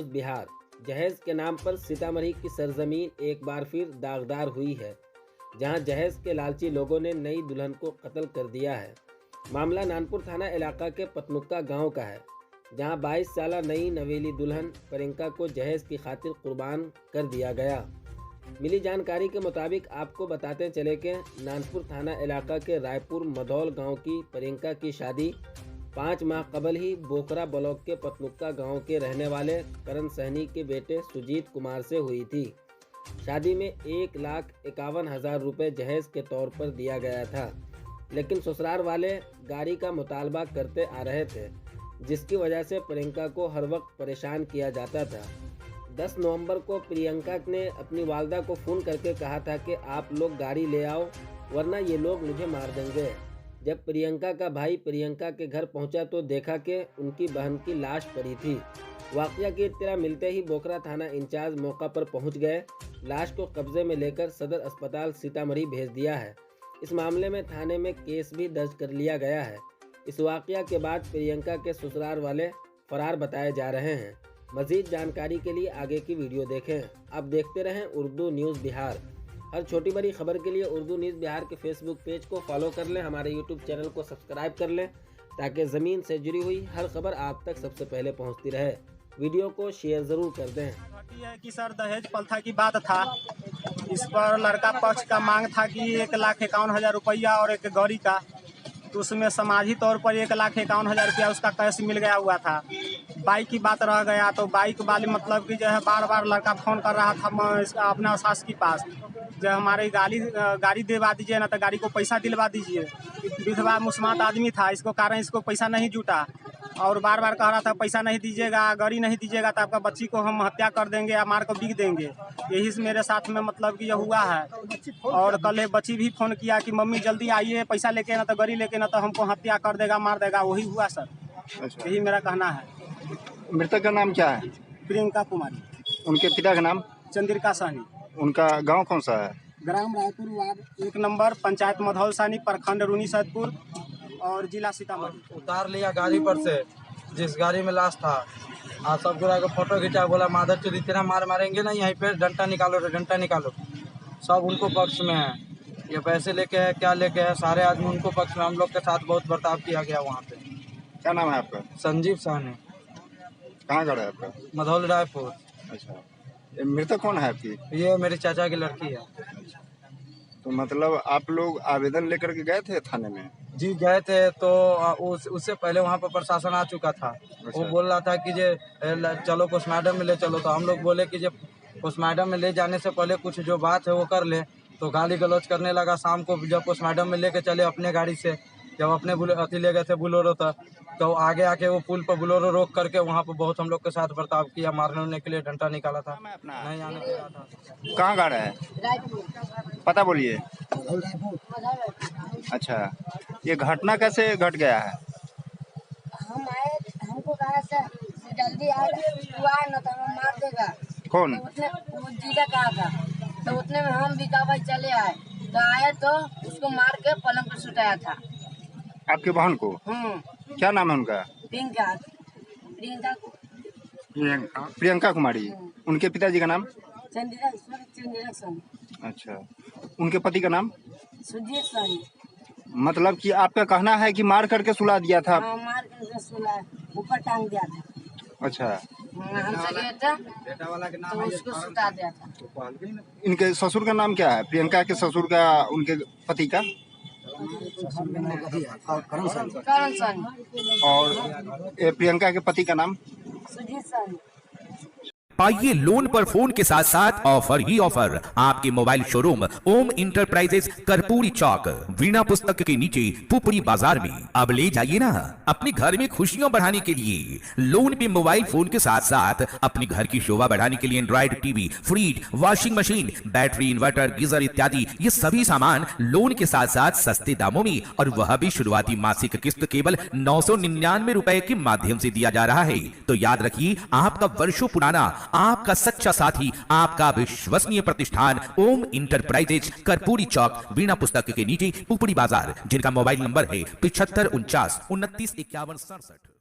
News Bihar. जहेज के नाम पर सीतामढ़ी की सरजमीन एक बार फिर दागदार हुई है, जहां जहेज के लालची लोगों ने नई दुल्हन को कत्ल कर दिया है। मामला नानपुर थाना इलाका के पतनुक्का गांव का है, जहां 22 साल नई नवेली दुल्हन प्रियंका को जहेज की खातिर कुर्बान कर दिया गया। मिली जानकारी के मुताबिक आपको बताते चले कि नानपुर थाना इलाका के रायपुर मधौल गांव की प्रियंका की शादी 5 माह कबल ही बोकरा ब्लॉक के पतनुक्का गांव के रहने वाले करण सहनी के बेटे सुजीत कुमार से हुई थी। शादी में 1,51,000 रुपये जहेज के तौर पर दिया गया था, लेकिन ससुराल वाले गाड़ी का मुतालबा करते आ रहे थे, जिसकी वजह से प्रियंका को हर वक्त परेशान किया जाता था। 10 नवंबर को प्रियंका ने अपनी वालदा को फ़ोन करके कहा था कि आप लोग गाड़ी ले आओ, वरना ये लोग मुझे मार देंगे। जब प्रियंका का भाई प्रियंका के घर पहुंचा तो देखा कि उनकी बहन की लाश पड़ी थी। वाक़या की इत्तला मिलते ही बोकरा थाना इंचार्ज मौका पर पहुंच गए। लाश को कब्जे में लेकर सदर अस्पताल सीतामढ़ी भेज दिया है। इस मामले में थाने में केस भी दर्ज कर लिया गया है। इस वाक़या के बाद प्रियंका के ससुराल वाले फरार बताए जा रहे हैं। मज़ीद जानकारी के लिए आगे की वीडियो देखें। आप देखते रहें उर्दू न्यूज़ बिहार। हर छोटी बड़ी खबर के लिए उर्दू न्यूज़ बिहार के फेसबुक पेज को फॉलो कर लें, हमारे यूट्यूब चैनल को सब्सक्राइब कर लें, ताकि ज़मीन से जुड़ी हुई हर खबर आप तक सबसे पहले पहुंचती रहे। वीडियो को शेयर ज़रूर कर दें। है कि सर दहेज प्रथा की बात था। इस पर लड़का पक्ष का मांग था कि 1,51,000 रुपया और एक गौरी का, तो उसमें समाजी तौर पर 1,51,000 रुपया उसका कैश मिल गया हुआ था। बाइक की बात रह गया तो बाइक वाले मतलब कि जो है बार बार लड़का फ़ोन कर रहा था अपना सास के पास, जो हमारी गाड़ी दिलवा दीजिए, ना तो गाड़ी को पैसा दिलवा दीजिए। विधवा मुस्मात आदमी था, इसको कारण इसको पैसा नहीं जुटा और बार बार कह रहा था पैसा नहीं दीजिएगा, गाड़ी नहीं दीजिएगा तो आपका बच्ची को हम हत्या कर देंगे या मार कर बिक देंगे। यही से मेरे साथ में मतलब कि यह हुआ है। और कल एक बच्ची भी फ़ोन किया कि मम्मी जल्दी आइए, पैसा लेके ना तो गाड़ी लेके, ना तो हमको हत्या कर देगा, मार देगा। वही हुआ सर। अच्छा। यही मेरा कहना है। मृतक का नाम क्या है? प्रियंका कुमारी। उनके पिता का नाम? चंद्रिका सहनी। उनका गांव कौन सा है? ग्राम रायपुर, वार्ड 1 नंबर, पंचायत मधौल सानी, प्रखंड रूनी सैदपुर और जिला सीतामढ़ी। उतार लिया गाड़ी पर से, जिस गाड़ी में लाश था। आप सब पूरा को फोटो खींचा, बोला माधर चोरी तेरा मारेंगे ना, यहीं पे डंडा निकालो रे, डंडा निकालो। सब उनको पक्ष में है। ये पैसे लेके है, क्या लेके है, सारे आदमी उनको पक्ष में। हम लोग के साथ बहुत बर्ताव किया गया वहाँ पे। क्या नाम है आपका? संजीव सहनी। कहाँ घर है आपका? मधौल रायपुर। अच्छा। ये मृतक कौन है आपकी? ये मेरी चाचा की लड़की है। तो मतलब आप लोग आवेदन लेकर के गए थे थाने में? जी गए थे, तो उससे पहले वहाँ पर प्रशासन आ चुका था। अच्छा। वो बोल रहा था कि जे चलो पोस्टमार्टम में ले चलो, तो हम लोग बोले कि जे पोस्टमार्टम में ले जाने से पहले कुछ जो बात है वो कर ले। तो गाली गलौज करने लगा। शाम को जब पोस्टमार्टम में लेके चले अपने गाड़ी से, जब अपने अति ले गए थे बुलोरो तक, तो आगे आके वो पुल पर बुलोरो रोक करके वहाँ पर बहुत हम लोग के साथ बर्ताव किया, मारने के लिए डंडा निकाला था, नहीं आने दे रहा था। कहाँ घर है? पता बोलिए। अच्छा, ये घटना कैसे घट गया है? हम आए, हमको कहा सर जल्दी आए, तू आए ना तो हमें मार देगा। कौन? तो उतने वो जीजा कहा था, तो उतने में हम भी कहा भाई चले आए। तो आए तो उसको मार के पलंग पर सुटाया था। आपकी बहन को? क्या नाम है उनका? प्रियंका कुमारी। उनके पिताजी का नाम? चंद्रिका सहनी। अच्छा। उनके पति का नाम? सुजीत सहनी। मतलब कि आपका कहना है कि मार करके सुला दिया था? हाँ, मार करके सुला, ऊपर टांग दिया था। अच्छा। हमसे गया था तो उसको सुता दिया था। इनके ससुर का नाम क्या है? प्रियंका के ससुर का, उनके पति का? करण सहनी। और ये प्रियंका के पति का नाम? सुजीत सहनी। पाइए लोन पर फोन के साथ साथ ऑफर ही ऑफर। आपके मोबाइल शोरूम ओम इंटरप्राइजेस कर्पूरी चौक वीणा पुस्तक के नीचे पुपड़ी बाजार में। अब ले जाइए ना, अपने घर में खुशियां बढ़ाने के लिए लोन पे मोबाइल फोन के साथ साथ अपने घर की शोभा बढ़ाने के लिए Android TV, fridge, washing machine, battery, inverter, geyser इत्यादि ये सभी सामान लोन के साथ साथ सस्ते दामों में, और वह भी शुरुआती मासिक किस्त केवल 999 रुपए के माध्यम से दिया जा रहा है। तो याद रखिए, आपका वर्षों पुराना, आपका सच्चा साथी, आपका विश्वसनीय प्रतिष्ठान ओम इंटरप्राइजेज कर्पूरी चौक वीणा पुस्तक के नीचे पुपड़ी बाजार, जिनका मोबाइल नंबर है 7549 29 51 67।